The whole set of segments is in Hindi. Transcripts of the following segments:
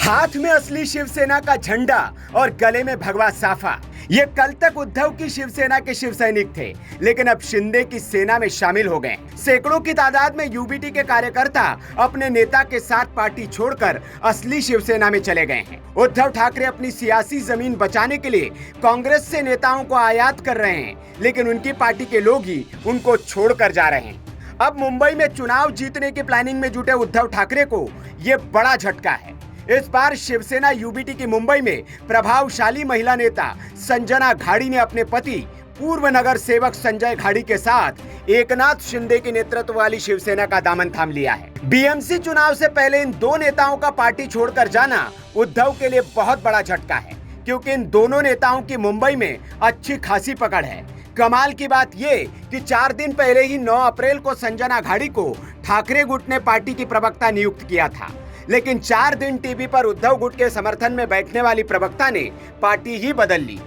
हाथ में असली शिवसेना का झंडा और गले में भगवा साफा। ये कल तक उद्धव की शिवसेना के शिव सैनिक थे, लेकिन अब शिंदे की सेना में शामिल हो गए। सैकड़ों की तादाद में यूबीटी के कार्यकर्ता अपने नेता के साथ पार्टी छोड़कर असली शिवसेना में चले गए हैं। उद्धव ठाकरे अपनी सियासी जमीन बचाने के लिए कांग्रेस से नेताओं को आयात कर रहे हैं, लेकिन उनकी पार्टी के लोग ही उनको छोड़कर जा रहे हैं। अब मुंबई में चुनाव जीतने की प्लानिंग में जुटे उद्धव ठाकरे को ये बड़ा झटका है। इस बार शिवसेना यूबीटी की मुंबई में प्रभावशाली महिला नेता संजना घाड़ी ने अपने पति पूर्व नगर सेवक संजय घाड़ी के साथ एकनाथ शिंदे के नेतृत्व वाली शिवसेना का दामन थाम लिया है। बीएमसी चुनाव से पहले इन दो नेताओं का पार्टी छोड़कर जाना उद्धव के लिए बहुत बड़ा झटका है, क्योंकि इन दोनों नेताओं की मुंबई में अच्छी खासी पकड़ है। कमाल की बात ये कि 4 दिन पहले ही 9 अप्रैल को संजना घाड़ी को ठाकरे गुट ने पार्टी की प्रवक्ता नियुक्त किया था, लेकिन 4 दिन टीवी पर उद्धव गुट के समर्थन में बैठने वाली प्रवक्ता ने पार्टी ही बदल ली।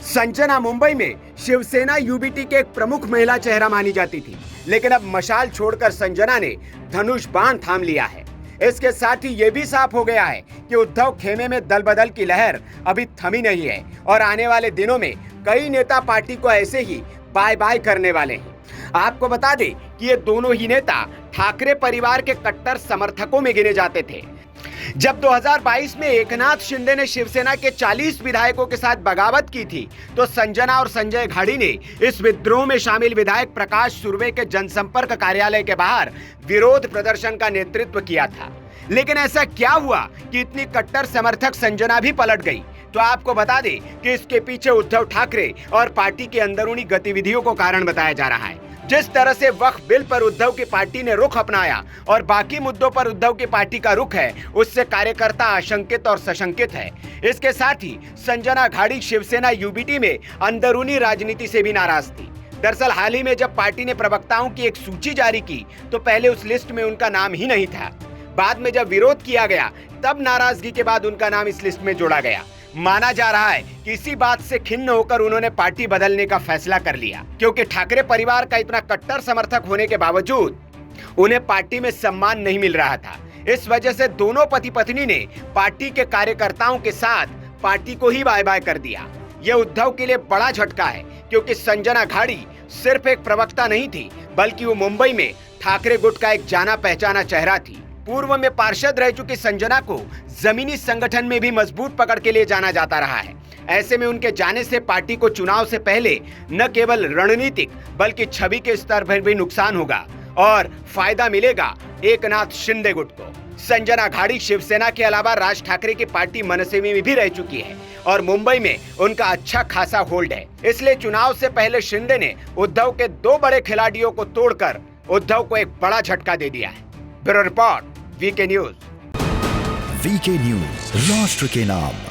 संजना मुंबई में शिवसेना यूबीटी के एक प्रमुख महिला चेहरा मानी जाती थी, लेकिन अब मशाल छोड़कर संजना ने धनुष बाण थाम लिया है। इसके साथ ही ये भी साफ हो गया है कि उद्धव खेमे में दल बदल की लहर अभी थमी नहीं है और आने वाले दिनों में कई नेता पार्टी को ऐसे ही बाय बाय करने वाले हैं। आपको बता दें कि ये दोनों ही नेता ठाकरे परिवार के कट्टर समर्थकों में गिने जाते थे। जब 2022 में एकनाथ शिंदे ने शिवसेना के 40 विधायकों के साथ बगावत की थी, तो संजना और संजय घाड़ी ने इस विद्रोह में शामिल विधायक प्रकाश सुर्वे के जनसंपर्क कार्यालय के बाहर विरोध प्रदर्शन का नेतृत्व किया था। लेकिन ऐसा क्या हुआ कि इतनी कट्टर समर्थक संजना भी पलट गई? तो आपको बता दें कि इसके पीछे उद्धव ठाकरे और पार्टी की अंदरूनी गतिविधियों को कारण बताया जा रहा है। जिस तरह से वक्फ बिल पर उद्धव की पार्टी ने रुख अपनाया और बाकी मुद्दों पर उद्धव की पार्टी का रुख है, उससे कार्यकर्ता आशंकित और सशंकित है। इसके साथ ही संजना घाड़ी शिवसेना यूबीटी में अंदरूनी राजनीति से भी नाराज थी। दरअसल हाल ही में जब पार्टी ने प्रवक्ताओं की एक सूची जारी की, तो पहले उस लिस्ट में उनका नाम ही नहीं था। बाद में जब विरोध किया गया, तब नाराजगी के बाद उनका नाम इस लिस्ट में जोड़ा गया। माना जा रहा है कि इसी बात से खिन्न होकर उन्होंने पार्टी बदलने का फैसला कर लिया, क्योंकि ठाकरे परिवार का इतना कट्टर समर्थक होने के बावजूद उन्हें पार्टी में सम्मान नहीं मिल रहा था। इस वजह से दोनों पति पत्नी ने पार्टी के कार्यकर्ताओं के साथ पार्टी को ही बाय बाय कर दिया। यह उद्धव के लिए बड़ा झटका है, क्योंकि संजना घाड़ी सिर्फ एक प्रवक्ता नहीं थी, बल्कि वो मुंबई में ठाकरे गुट का एक जाना पहचाना चेहरा थी। पूर्व में पार्षद रह चुकी संजना को जमीनी संगठन में भी मजबूत पकड़ के लिए जाना जाता रहा है। ऐसे में उनके जाने से पार्टी को चुनाव से पहले न केवल रणनीतिक बल्कि छवि के स्तर पर भी नुकसान होगा और फायदा मिलेगा एकनाथ शिंदे गुट को। संजना घाड़ी शिवसेना के अलावा राज ठाकरे की पार्टी मनसे में भी रह चुकी है और मुंबई में उनका अच्छा खासा होल्ड है। इसलिए चुनाव से पहले शिंदे ने उद्धव के 2 बड़े खिलाड़ियों को तोड़कर उद्धव को एक बड़ा झटका दे दिया है। Bureau report, VK news. VK news, राष्ट्र के नाम।